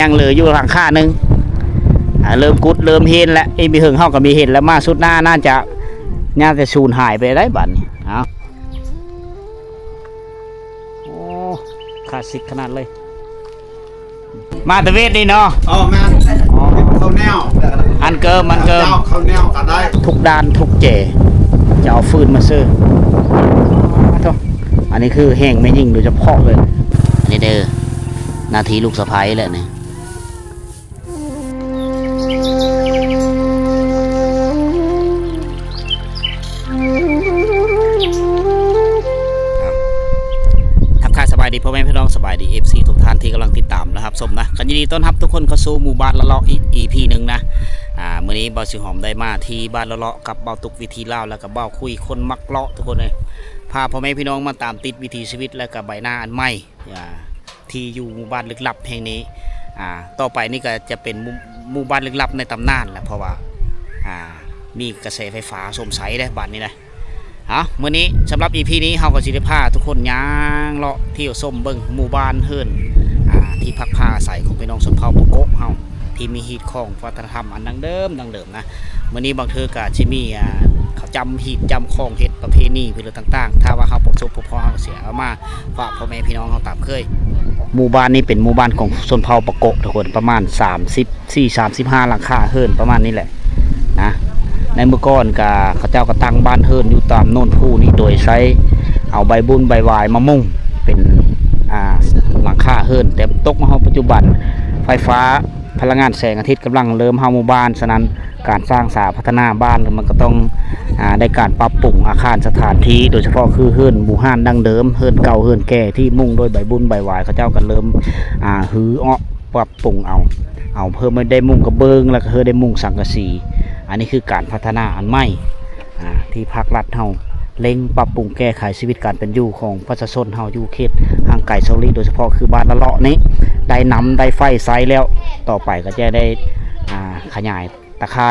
ยังเหลืออยู่หลังค่านึงเริ่มกุดเริ่มเห็นแล้วไอ้มีเหิงเฮาก็มีเห็นแล้วมาสุดหน้าน่าจะสูญหายไปได้บัดนี้เอาโอ้คลาสสิกขนาดเลยมาตะเวทนี่เนาะแม่เขาแนวอันเกิมเขาแนวกันได้ทุกด้านทุกเจจะเอาฟืนมาซื้ออันนี้คือแห้งไม่ยิ่งโดยเฉพาะเลยอันนี้เด้อนาทีลูกสะใภ้แหละเนี่ยสบายดีพ่อแม่พี่น้องสบายดี FC ทุกท่านที่กำลังติดตามนะครับชมนะกันยินดีต้อนรับทุกคนเข้าสู่หมู่บ้านละเลาะ EP หนึ่งนะมื้อนี้เบาสิหอมได้มาที่บ้านละเลาะกับเบาตุกวิธีเล่าแล้วกับเบาคุยคนมักเลาะทุกคนเลยพาพ่อแม่พี่น้องมาตามติดวิถีชีวิตและกับใบหน้าอันใหม่ที่อยู่หมู่บ้านลึกลับแห่งนี้ต่อไปนี่ก็จะเป็นหมู่บ้านลึกลับในตำนานแหละเพราะว่ามีกระแสไฟฟ้าสมใสได้บ้านนี้นะเมื่อนี้สำหรับ EP นี้เฮาก็สิได้พาทุกคนย่างเลาะเที่ยวส้มเบิ่งหมู่บ้านเฮือนที่พักผ้าอาศัยของพี่น้องชนเผ่าปะโกะเฮาที่มีฮีตของวัฒนธรรมอันดังเดิมนะเมื่อนี้บางเธอก็สิมีเขาจำฮีตจำของเฮ็ดประเพณีเรื่องต่างๆถ้าว่าเฮาประสบพบเฮาเสียเอามาฝากพ่อแม่พี่น้องเฮาตามเคยหมู่บ้านนี้เป็นหมู่บ้านของชนเผ่าปะโกะทุกคนประมาณ34-35หลังคาเฮือนประมาณนี้แหละนะในเมื่อก่อนเขาเจ้าก็ตั้งบ้านเฮิรนอยู่ตามโน่นผู้นี่โดยใช้เอาใบบุญใบวายมามุ่งเป็นหลังคาเฮิรนแต่ตกมาเฮาปัจจุบันไฟฟ้าพลังงานแสงอาทิตย์กำลังเริ่มเฮาหมู่บ้านฉะนั้นการสร้างสาพัฒนาบ้านมันก็ต้องได้การปรับปรุงอาคารสถานที่โดยเฉพาะคือเฮิรนหมู่บ้านดั้งเดิมเฮิรนเก่าเฮิรนแก่ที่มุ่งโดยใบบุญใบวายเขาเจ้าก็เริ่มฮือปรับปรุงเอาเพิ่มไม่ได้มุ่งกระเบื้องแล้วก็เพิ่มได้มุ่งสังกะสีอันนี้คือการพัฒนาอันใหม่ที่ภาครัฐเฮาเร่งปรับปรุงแก้ไขชีวิตการเป็นอยู่ของประชาชนเฮาอยู่เขตห่างไกลโซลีโดยเฉพาะคือบ้านละเลาะนี้ได้นำได้ไฟไซแล้วต่อไปก็จะได้ขยายตะไคร่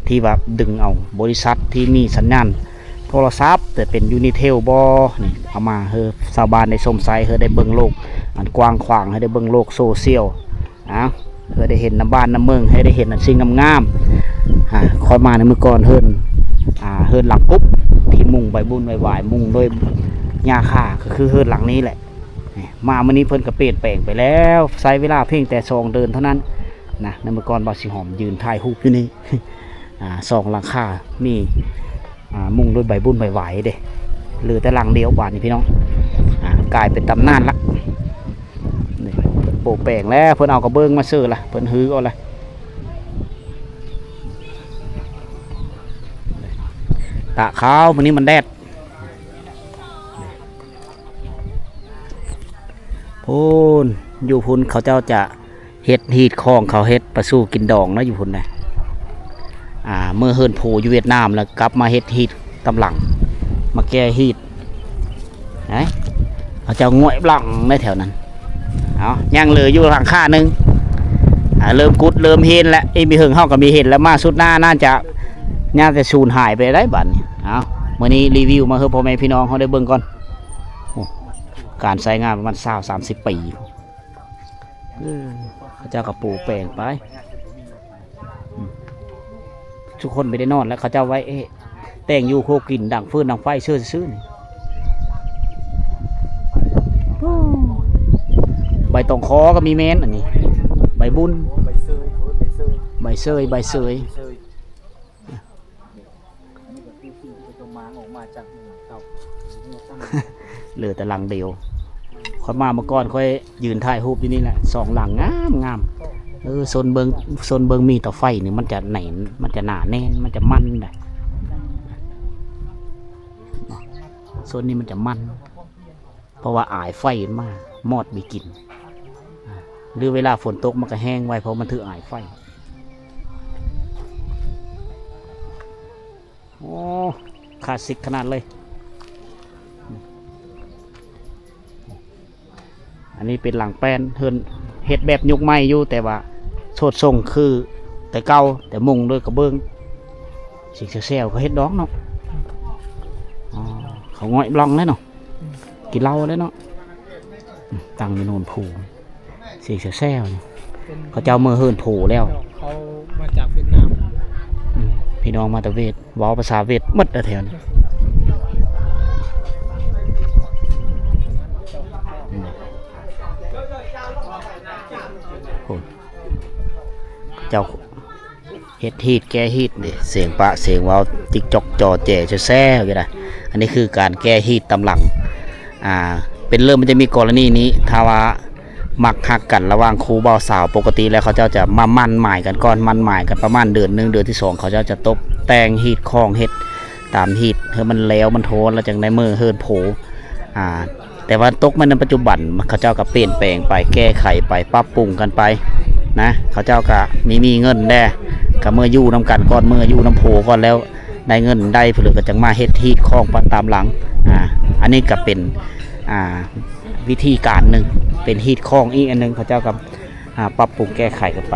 ที่แบบดึงเอาบริษัทที่มีสัญญาณโทรศัพท์แต่เป็นยูนิเทลบอนี่เอามาเฮอชาวบ้านในสมไซเฮอได้เบิ่งโลกอันกว้างขวางให้ได้เบิ่งโลกโซเชียลเพื่อได้เห็นน้ำบ้านน้ำเมืองให้ได้เห็นสิ่งงามคอยมาในเมื่อก่อนเฮิรนหลังปุ๊บที่มุ่งใบบุญใบหวายมุ่งโดยหญ้าคาก็คือเฮิรนหลังนี้แหละมาวันนี้เพิ่นก็เปลี่ยนแปลงไปแล้วใช้เวลาเพียงแต่2 เดือนเท่านั้นนะในเมื่อก่อนบ่าวสิหอมยืนถ่ายรูปอยู่นี่2 หลังคามีมุ่งโดยใบบุญใบหวายเด้หรือแต่หลังเดียวบ้านนี้พี่น้องกลายเป็นตำนานละโปะแปลงแล้วเพิ่นเอากระเบื้องมาซื้อละเพิ่นฮือเอาละตะขาววันนี้มันแดดพูนอยู่พุ่นเขาเจ้าจะเฮ็ดฮีดคลองเขาเฮ็ดปลาสู้กินดองนะอยู่พุ่นนะเมื่อเฮิรนโผอยู่เวียดนามแล้วกลับมาเฮ็ดฮีดตำหลังมาแก้ฮีดเขาเจ้าง่วยบลังในแถวนั้นยังเหลืออยู่หลังค่านึงเริ่มกุดเริ่มเห็นแล้วไอ้มีเหิงเฮาก็มีเห็นแล้วมาสุดหน้าน่าจะสูญหายไปได้บัดนี้มื้อนี้รีวิวมาให้พ่อแม่พี่น้องเขาได้เบิ่งก่อนการใช้งานประมาณ20-30 ปีเขาเจ้าก็ปลูกแปลงไปทุกคนไม่ได้นอนแล้วเขาเจ้าไว้แต่งอยู่โคกินดังฟืนดังไฟซื่อใบตองคอก็มีเม้นอันนี้ใบบุญใบเซยเหลือแต่หลังเดียวค่อยมาเมื่อก่อนค่อยยืนถ่ายรูปที่นี่แหละ2 หลังงามโซนเบิงมีต่อไฟนี่มันจะไหนมันจะหนาแน่นมันจะมันได้โซนนี้มันจะมันเพราะว่าอายไฟมากมอดมีกลิ่นหรือเวลาฝนตกมันก็แห้งไว้เพราะมันถืออายไฟโอ้คลาสสิกขนาดเลยอันนี้เป็นหลังแป้นเฮ็ดแบบยุคใหม่อยู่แต่ว่าโสดทรงคือแต่เก่าแต่มุงด้วยกระเบื้องสิ่งเซลเขาเฮ็ดดอกเนาะเขาง่อยบลองเลยเนาะกินเหล้าเลยเนาะตั้งอยู่โน่นผูสิ่งเซล เขาเจ้าเมื่อเฮิรนโผแล้ว เขามาจากเวียดนาม พี่น้องมาแตะเวทเว้าภาษาเวทหมดแถวนี้โอ้เจ้าเฮ็ดฮีดแก้ฮีดนี่เสียงปะเสียงเว้าติ๊กจอกจอแจ๋แซ่ๆก็ได้อันนี้คือการแก้ฮีดตำหลังเป็นเริ่มมันจะมีกรณีนี้ถ้าว่ามักฮักกันระหว่างครูบ่าวสาวปกติแล้วเขาเจ้าจะมามั่นหมายกันก่อนมั่นหมายกันประมาณเดือนหนึงเดือนที่2เขาเจ้าจะตบแต่งฮีดคล้องเฮ็ดตามฮีดให้มันแล้วมันโทนแล้วจังได้มือเฮิรนโผแต่ว่าตกมันในปัจจุบันเขาเจ้าก็เปลี่ยนแปลงไปแก้ไขไปปรับปรุงกันไปนะเขาเจ้าก็มีเงินแน่ก็เมื่ออยู่นำกันก่อนเมื่ออยู่น้ำโผก่อนแล้วได้เงินได้เพื่อก็จังมาเฮ็ดฮีดคล้องปตามหลังอันนี้ก็เป็นวิธีการหนึ่งเป็นฮีดคล้องอีกอันหนึงเขาเจ้ากับปรับปรุงแก้ไขกันไป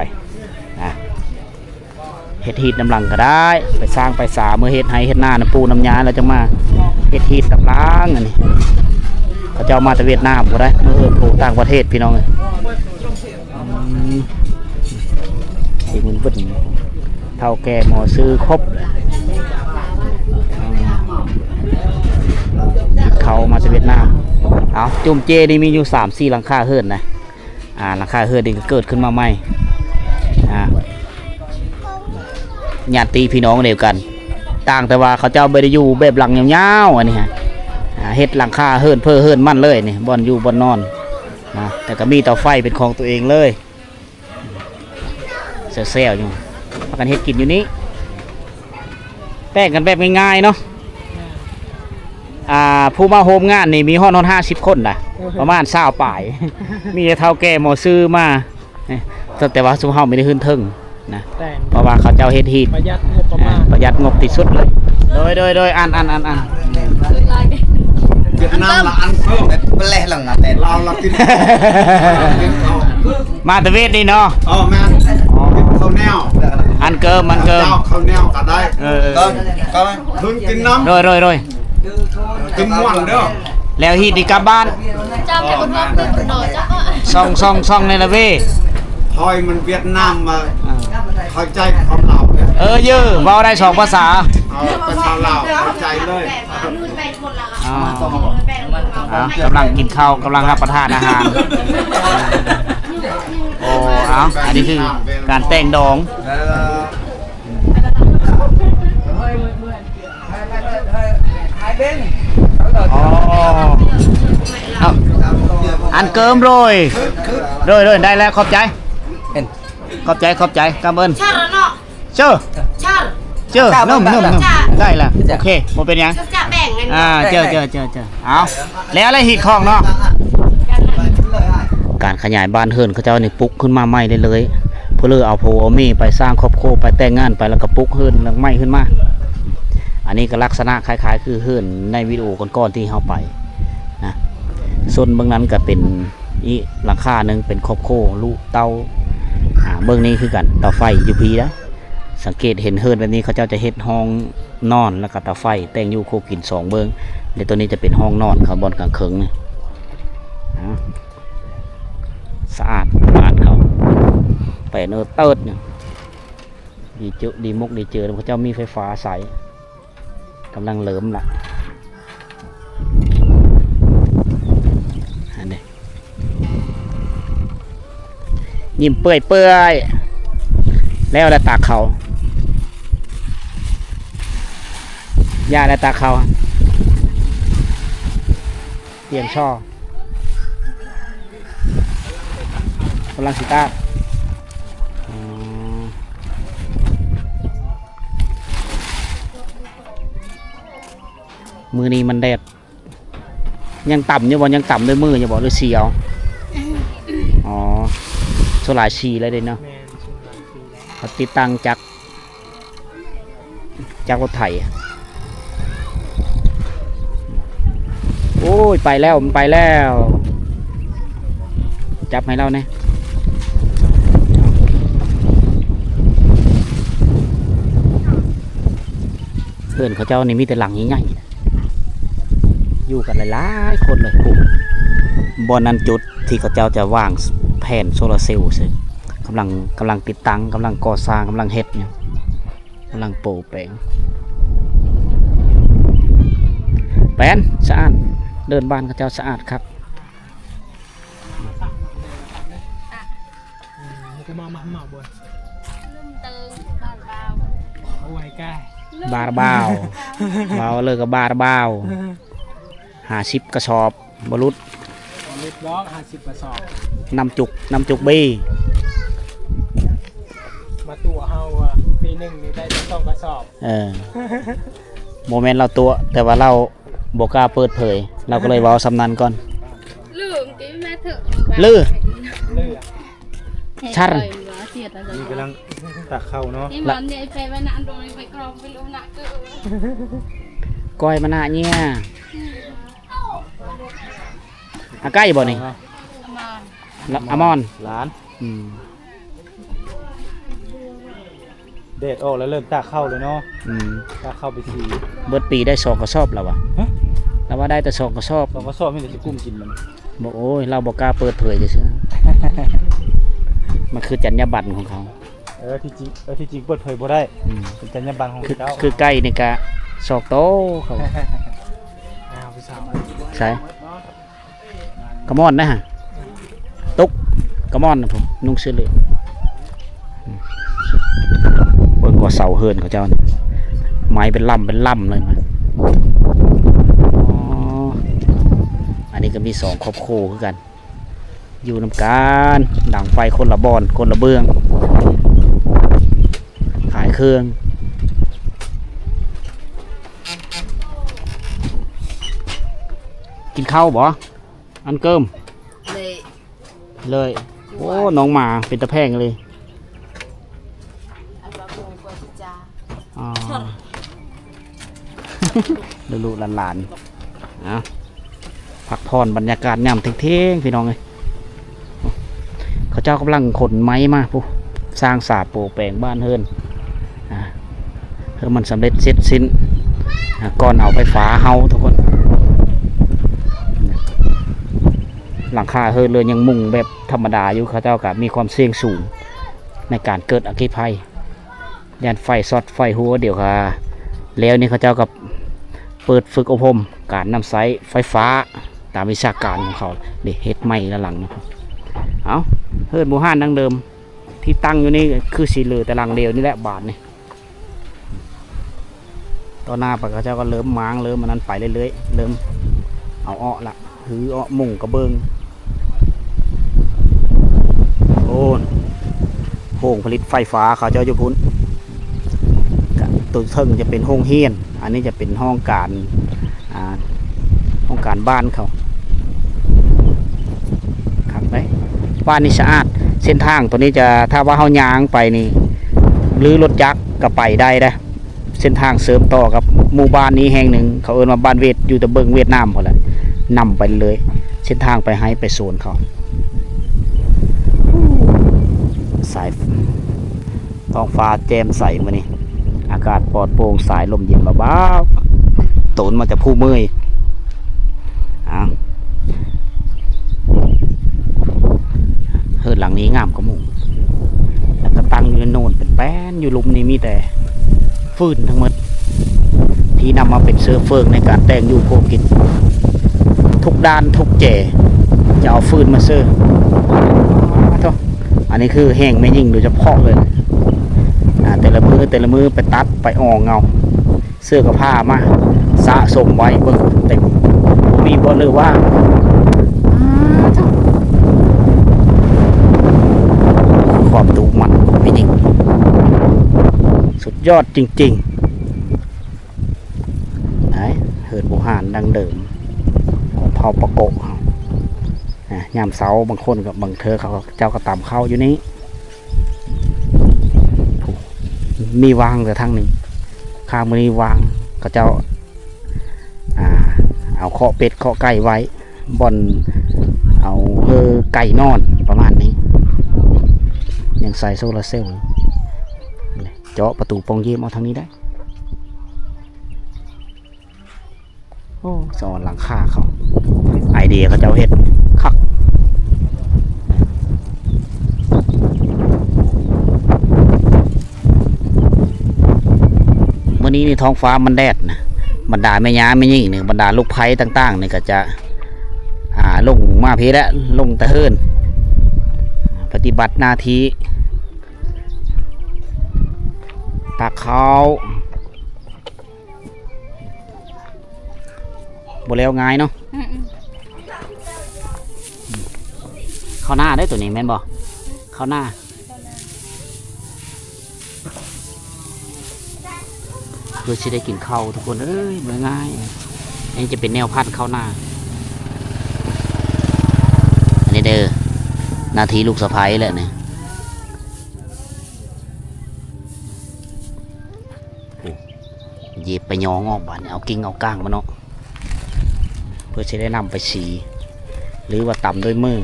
เฮ็ดฮีดน้ำหลังก็ได้ไปสร้างไปสาเมื่อเฮ็ดให้เฮ็ดหน้าน้ำปูน้ำยาแล้วจะมาเฮ็ดฮีดน้ำหลังอันนี้เขาเจ้ามาจากเวียดนามก็ได้เมื่อปลูกต่างประเทศพี่น้องเลยที่มันบึ้นเท่าแก่หมอซื้อครบเลยเขามาจากเวียดนามเอาจุ่มเจนี่มีอยู่ 3-4 หลังคาเฮิรนนะหลังคาเฮิรนนี่ก็เกิดขึ้นมาใหม่ญาติพี่น้องเดียวกันต่างแต่ว่าเขาเจ้าไม่ได้อยู่แบบหลังยาวๆอันนี้ฮะเฮ็ดหลังคาเฮิรนเพื่อเฮิรนมั่นเลยนี่บ่อนอยู่บ่อนนอนนะแต่ก็มีเตาไฟเป็นของตัวเองเลยเซลล์อยู่พากันเฮ็ดกินอยู่นี้แต่งกันแบบง่ายๆเนาะผู้มาโฮมงานนี่มีห้อง50 คนนะประมาณ20ป่าย มีเท่าแก่หมอซื้อมาแต่ว่าซุมเฮาไม่ได้ขึ้นเทิงนะเพราะว่าเขาเจ้าเฮ็ดฮีดประหยัดงบประมาณประหยัดงบที่สุดเลยโดยอันเวียดนามละอันเพิ่ม เป็นแหล่หลังแต่ เราละกิน มาตะเวทนี่เนาะแม่ข้าวแนว อันเกิมเจ้าข้าวแนวก็ได้ ก็ คืนกินน้ำ โดยกินม่วนเด้อ แล้วฮีดดีกลับบ้าน จำแต่คนว่าคือคนน้อยจ้ะก็ซ่องในละเว ทอยมันเวียดนามมาเข้าใจความเราเนี่ย เยอะเว้าได้2 ภาษา ภาษาลาวเข้าใจเลย กำลังกินข้าวกำลังรับประทานอาหารอันนี้คือการแต่งดองอันเกิมโรยได้แล้วขอบใจกำเอิญ ชาแล้วเนาะ เชื่อนุ่มได้แล้วโอเคหมดเป็นยัง จะแบ่งกัน เจอเอาแล้วอะไรหีดคองเนาะการขยายบ้านเฮิรนเขาเจ้านี่ปุ๊กขึ้นมาใหม่เลยเพื่อเอาโพเอาเมไปสร้างครอบครัวไปแต่งงานไปแล้วก็ปุ๊กเฮิรนแล้วใหม่ขึ้นมาอันนี้ก็ลักษณะคล้ายๆคือเฮิรนในวิดีโอก่อนๆที่เขาไปนะส่วนเบื้องนั้นก็เป็นอีหลังคาหนึ่งเป็นครอบครัวลูกเต้าเบื้องนี้คือกันเตาไฟอยู่พีนะสังเกตเห็นเฮิรนแบบนี้เขาเจ้าจะเฮ็ดห้องนอนแล้วก็เตาไฟแต่งอยู่โคกิน2 เบื้องในตัวนี้จะเป็นห้องนอนเขาบนกลางเคิงนี่สะอาดบ้านเขาไปเนื้อเติร์ดเนี่ยดีมุกดีเจอเขาเจ้ามีไฟฟ้าใสกำลังเหลิมละอันนี้ยิ้มเปื่อยแล้วตากเขาย่าแล้วตากเขาเตรียมช่อกำลังสิตามือนี้มันแดดยังต่ำอยู่บ่ยังต่ำด้วยมืออยู่บ่ด้วยเสียวโซลาชีเลยเด้เนาะเขาติดตั้งจากรถไถโอ้ยไปแล้วมันไปแล้วจับให้เราเนี่ยเพื่อนเขาเจ้านี่มีแต่หลังใหญ่ๆอยู่กันหลายๆคนเลยบนนั้นจุดที่เขาเจ้าจะวางแผ่นโซลาร์เซลล์ซึ่ง กำลังติดตั้งกำลังก่อสร้างกำลังเฮ็ดเนี่ยกำลังโปะแปลงแปนสะอาดเดินบ้านเขาเจ้าสะอาดครับ กูมาบ่อย ลืมเติงบานเบา เอาไว้ใกล้ บาร์บ้าวเบาเลยกับบาร์บ้าว50กระสอบบรุษ ลิตรล็อก50กระสอบ น้ำจุกบี้ มาตัวเฮาอ่ะปีหนึ่งนี่ได้ต้องกระสอบ โมเมนต์เราตัวแต่ว่าเราบอกกล้าเปิดเผย เราก็เลยเว้าสำนันก่อน ลืมกี่แม่เถอะ ลือ เลือ ชัด เสียดอะไร นี่กำลังตักเข้าเนาะ นี่มันเนี่ยไปไว้นานตรงนี้ไปกรองไปรู้นะก็ ก้อยมะนาวเนี่ยอาใกล้บ่นี่ มา อามอน หลาน อืม เด็ดออกแล้วเริ่มตักเข้าเลยเนาะ อืม ตักเข้าไปสี เบิดปีได้2กระสอบแล้ววะแล้วว่าได้แต่2กระสอบ สองกระสอบไม่ได้สิกุ้มกินมัน บอกโอ้ยเราบอกกล้าเปิดเผยเฉยๆมันคือจรรยาบรรณของเขา ที่จริงเปิดเผยบ่ได้ อืม เป็นจรรยาบรรณของ คือ เจ้า คือใกล้นี่กะสอกโตเขา พี่สาว ใช่กระมอนนะฮะตุ๊กกระมอนนะผมนุ่งเสื้อเหลืองเบิ่งกว่าเสาเฮินเขาเจ้าน่ะไม้เป็นล่ำเลยมาอ๋ออันนี้ก็มี2ครอบครัวคือกัน อยู่นำกันดังไฟคนละบอนคนละเบื้องขายเครื่องกินข้าวบ่อันเกิมเลยโอ้น้องหมาเป็นตะแพงเลยอ๋อลูกหลานๆนะพักผ่อนบรรยากาศยามเท่งๆพี่น้องเลยเขาเจ้ากำลังขนไม้มาปุ๊สร้างสาโปแปลงบ้านเฮิรนเพื่อมันสำเร็จเสร็จสิ้นก่อนเอาไฟฟ้าเฮาทุกคนหลังคาเฮิรนเลยยังมุงแบบธรรมดาอยู่เขาเจ้ากับมีความเสี่ยงสูงในการเกิดอัคคีภัยยันไฟช็อตไฟหัวเดี๋ยวค่ะแล้วนี่เขาเจ้ากับเปิดฝึกอบรมการนำไซไฟฟ้าตามวิชาการของเขาเด็กเฮ็ดไม่ละหลังนะครับเอาเฮิรนหมู่ห้านดังเดิมที่ตั้งอยู่นี่คือสีเหลือแต่หลังเดียวนี่แหละบาทนี่ตอนหน้าปะเขาเจ้าก็เริ่มม้างเริ่มมันนั้นไปเรื่อยๆเริ่มเอาอ้อละหืออ้อมุ่งกระเบิงโอ้โรงผลิตไฟฟ้าเขาเจ้าอยู่พุ่นตัวเทิงจะเป็นห้องเฮียนอันนี้จะเป็นห้องการบ้านเขาครับไหมบ้านนี้สะอาดเส้นทางตัวนี้จะถ้าว่าเขายางไปนี่หรือรถจักรก็ไปได้นะเส้นทางเสริมต่อกับหมู่บ้านนี้แห่งหนึ่งเขาเอิ้นว่าบ้านเวทอยู่ตะเบิงเวียดนามพอแหละนำไปเลยเส้นทางไปให้ไปโซนเขาสายท้องฟ้าแจ่มใสมานี่อากาศปลอดโปร่งสายลมเย็นเบาๆตูนมาจากผู้เมื่อยเฮิรนหลังนี้งามกว่าหมู่แล้วก็ตั้งอยู่ในโน่นเป็นแป้นอยู่ลุมนี้มีแต่ฟืนทั้งหมดที่นำมาเป็นเสื้อเฟืองในการแต่งอยู่โคกินทุกด้านทุกแจ่จะเอาฟืนมาเสื้ออันนี้คือแห้งไม่ยิ่งโดยเฉพาะเลยแต่ละมือไปตัดไปอ่องเงาเสื้อกับผ้ามาสะสมไว้เบิ่งเต็มมีบ่เลยว่าความดูมันไม่ยิ่งสุดยอดจริงๆไหนเฮิรนบุหานดังเดิมของเผาปะโกะยามเสาบางคนกับบางเธอเขาเจ้าก็ตามเข้าอยู่นี้มีวางแต่ทางหนึ่งข้างมือนี้วางเขาเจ้าเอาเคาะเป็ดเคาะไก่ไว้บอนเอาไก่นอนประมาณนี้ยังใส่โซลาร์เซลล์เจาะประตูปองเยี่ยมเอาทางนี้ได้โอ้สอนหลังคาเขาไอเดียเขาเจ้าเฮ็ดคัก นี้นี่ท้องฟ้ามันแดดนะบรรดาแม่ย้าแม่ยิ่งเนี่ยบรรดาลูกไผ่ต่างๆเนี่ยก็จะลงมาพีแล้วลงตะเฮินปฏิบัติหน้าที่ตักเขาบ่แล้วง่ายเนาะเข้าหน้าได้ตัวนี้แม่นบ่เข้าหน้าเพื่อที่ได้กินข้าวทุกคนเอ้ยเมื่อง่ายอันนี้จะเป็นแนวพันเข้าหน้าอันนี้เด้อหน้าที่ลูกสะใภ้แหละเนี่ยเย็บไปยองออกบ้านเอากิ่งเอาก้างมาเนาะเพื่อจะได้นำไปสีหรือว่าตำด้วยมือ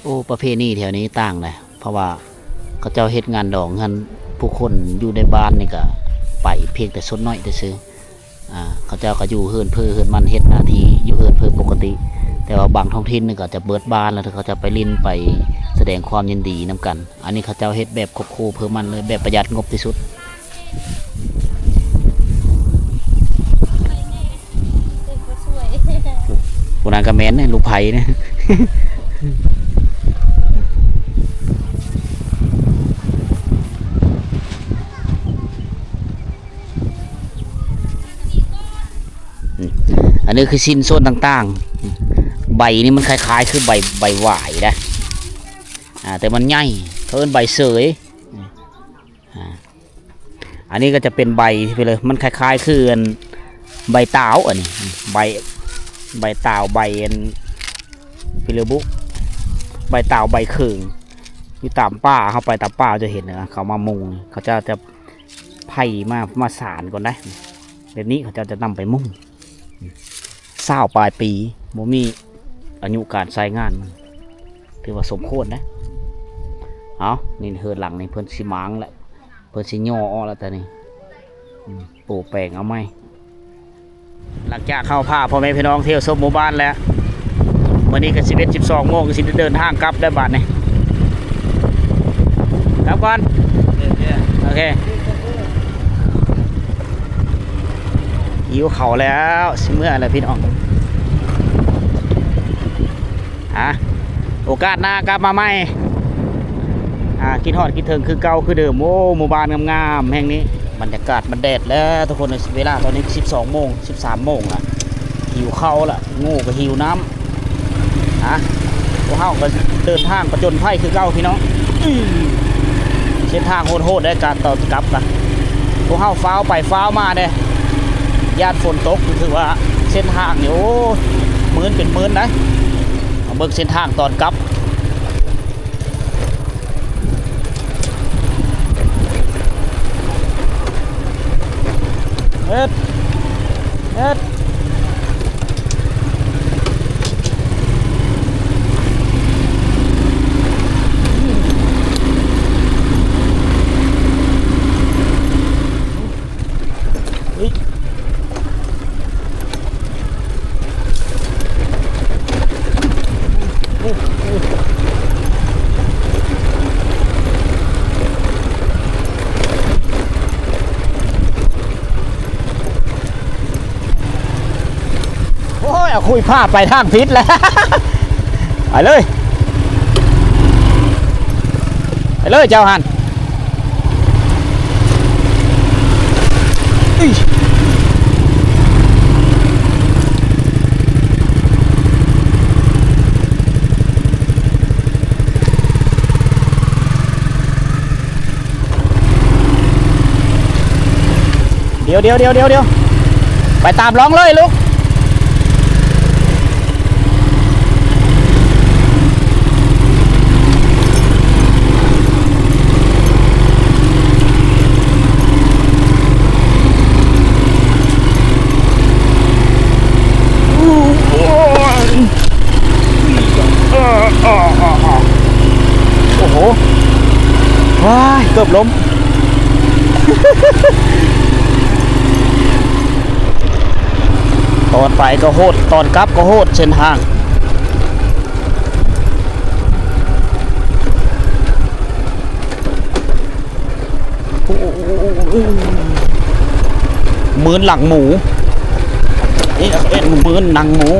โอ้ประเพณีแถวนี้ต่างเลยเพราะว่าเขาเจ้าเฮ็ดงานดอกงานผู้คนอยู่ในบ้านนี่ก็ไปเพียงแต่สดน้อยแต่ซื้อเขาเจ้าก็อยู่เฮือนเพื่อเฮือนมันเฮ็ดหน้าที่อยู่เฮือนเพื่อปกติแต่ว่าบางท้องถิ่นนี่ก็จะเบิดบ้านแล้วเขาจะไปลิ้นไปแสดงความยินดีนํกันอันนี้เขาเจ้าเฮ็ดแบบครบครูเพื่อมันเลยแบบประหยัดงบที่สุดโบราณกระแมนเนี่ยลูกไผ่เนี่ยอันนี้คือชิ้นส่วนต่างๆใบนี่มันคล้ายๆคือใบหวายนะแต่มันใหญ่เขาเอิ้นใบเสยอันนี้ก็จะเป็นใบไปเลยมันคล้ายๆคือใบตาวอันนี้ใบตาวใบพิเลบุใบตาวใบเข่งอยู่ตามป่าเข้าไปตามป่าจะเห็นนะเขามามุงเขาจะไผ่มาสานก่อนได้แบบนี้เขาจะนำไปมุ่ง20 ปลายปีโมมีอายุการใช้งานมันถือว่าสมควรนะเอานี่เฮือนหลังนี่เพิ่นสิมังแหละเพิ่นสิย่อออกแล้วแต่นี่ปูแปลงเอาไหมหลังจากเข้าผ้าพ่อแม่พี่น้องเที่ยวชมหมู่บ้านแล้ววันนี้ก็11-12 โมงก็สิเดินทางกลับได้บาดนี่กลับก่อนโอเคหิวเข่าแล้วสิเมื่ออะไรพี่น้องโอกาสหน้ากลับมาใหม่กินฮอดกินถึงคือเก่าคือเดิมโอ้หมู่บ้านงามๆแห่งนี้บรรยากาศมันแดดแล้วทุกคนเวลาตอนนี้12 โมง 13 โมงละหิวข้าวละงูก็หิวน้ำพวกเฮาก็เดินทางประจนภัยคือเก่าพี่น้องเส้นทางโหดๆได้การต่อกลับกันพวกเฮาฟ้าวไปฟ้าวมาเด้ญาติฝนตกถือว่าเส้นทางนี่โอ้มื้นเป็นมื้นนะเอาเบิ่งเส้นทางตอนกลับเอ็ดคุยผ้าไปทางพิษแล้วไปเลยเจ้าหันเดี๋ยวไปตามร้องเลยลูกโอ้โหว้ายเกือบล้มโอ้ อนไปก็โหดตอนกลับก็โหดเส้นทางเหมือนหลังหมูนี่เป็นเหมือนหนังหมู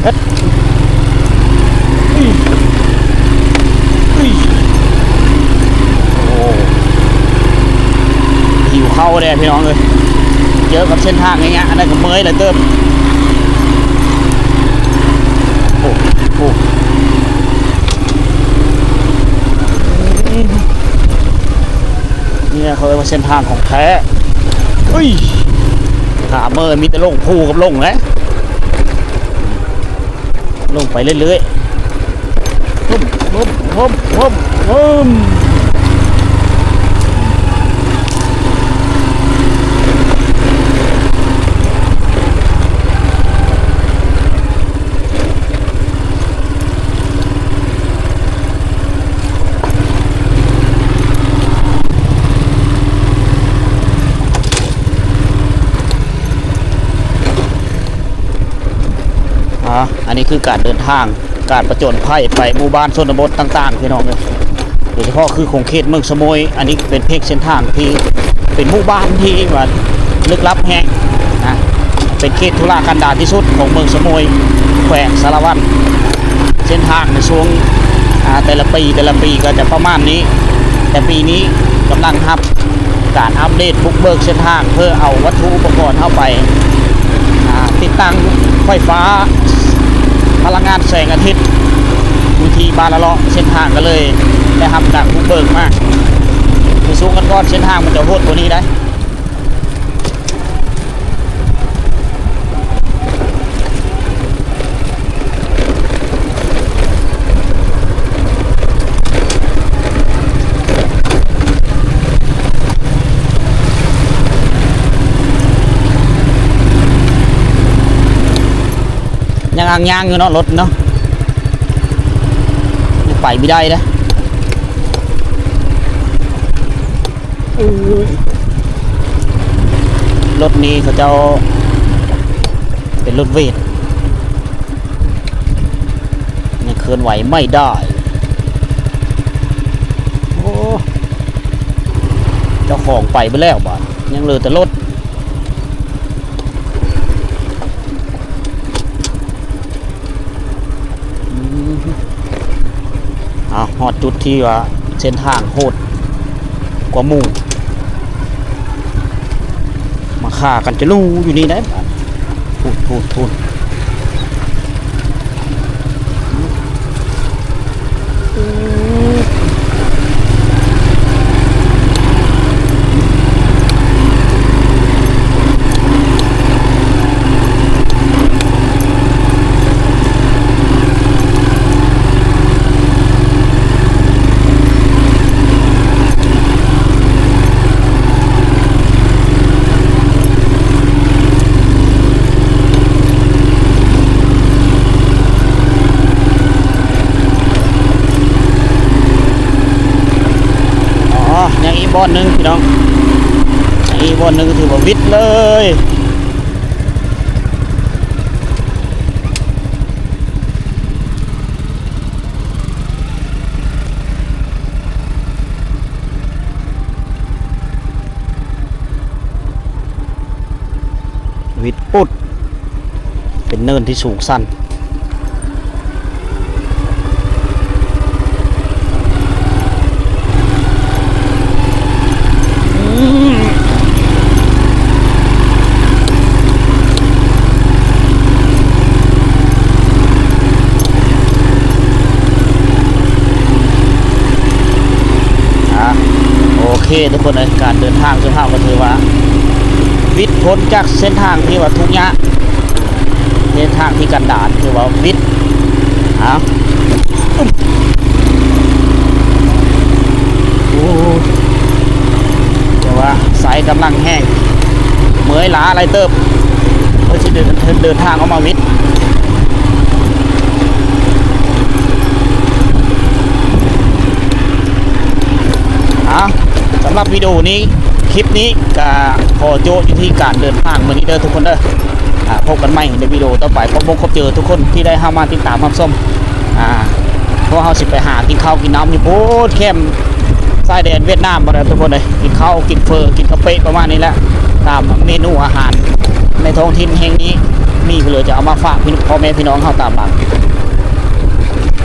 เอ็ดโอ้หิวเข้าเลยพี่น้องเลยเจอกับเส้นทางอย่างเงี้ยอันนั้นก็เมื่อยเลยเติมโอ้โหนี่เขาเรียกว่าเส้นทางของแท้เฮ้ยขาเมื่อมีแต่ลงภูกับลงนะลงไปเรื่อยๆพุ่มอันนี้คือการเดินทางการประจนภัยไปหมู่บ้านชนบทต่างๆพี่น้องเลยโดยเฉพาะคือของเขตเมืองสมุยอันนี้เป็นเพกเส้นทางที่เป็นหมู่บ้านที่ว่าลึกลับแห่งนะเป็นเขตธุรกันดารที่สุดของเมืองสมุยแขวงสารวัตรเส้นทางในช่วงแต่ละปีก็จะประมาณนี้แต่ปีนี้กำลังทำการอัปเดตบุกเบิกเส้นทางเพื่อเอาวัตถุอุปกรณ์เข้าไปติดตั้งไฟฟ้าพลังงานแสงอาทิตย์วิธีบาละเลาะเส้นทางก็เลยได้ทำการบุกเบิกมากคือสูงกันก้อนเส้นทางมันจะโหดกว่านี้ได้ยังอ่างอยู่เนาะรถเนาะไปไม่ได้นะรถนี้เขาจะเป็นรถเวทนี่เคลื่อนไหวไม่ได้โอ้เจ้าของไปแล้วบ้านยังเหลือแต่รถฮอดจุดที่ว่าเส้นทางโหดกว่าหมู่มาฆ่ากันจะรู้อยู่นี่นะพูดยังอีกบอนหนึ่งพี่น้องอีกบอนหนึ่งถือว่าวิทย์เลยวิทย์ปุดเป็นเนินที่สูงสั้นโอเคทุกคนในการเดินทางเส้นทางก็ถือว่าวิทย์พ้นจากเส้นทางที่ว่าทุกข์ยากเส้นทางที่กันดารถือว่าวิทย์โอ้แต่ว่าสายกำลังแห้งเมื่อยล้าอะไรเติบเพื่อที่เดินทางออกมาวิทย์สำหรับวิดีโอนี้ คลิปนี้ก็ขอโจอยู่ที่การเดินทางมื้อนี้เด้อทุกคนเด้อพบกันใหม่ในวิดีโอต่อไปพบเจอทุกคนที่ได้เข้ามาติดตามรับชมเพราะเฮาสิไปหากินข้าวกินน้ำอยู่โพดแคมป์ชายแดนเวียดนามบ่ได้ทุกคนเลยกินข้าวกินเฟอกินกาแฟประมาณนี้แหละตามเมนูอาหารในท้องถิ่นแห่งนี้มีเพื่อจะเอามาฝากพ่อแม่พี่น้องเฮาตามหลัง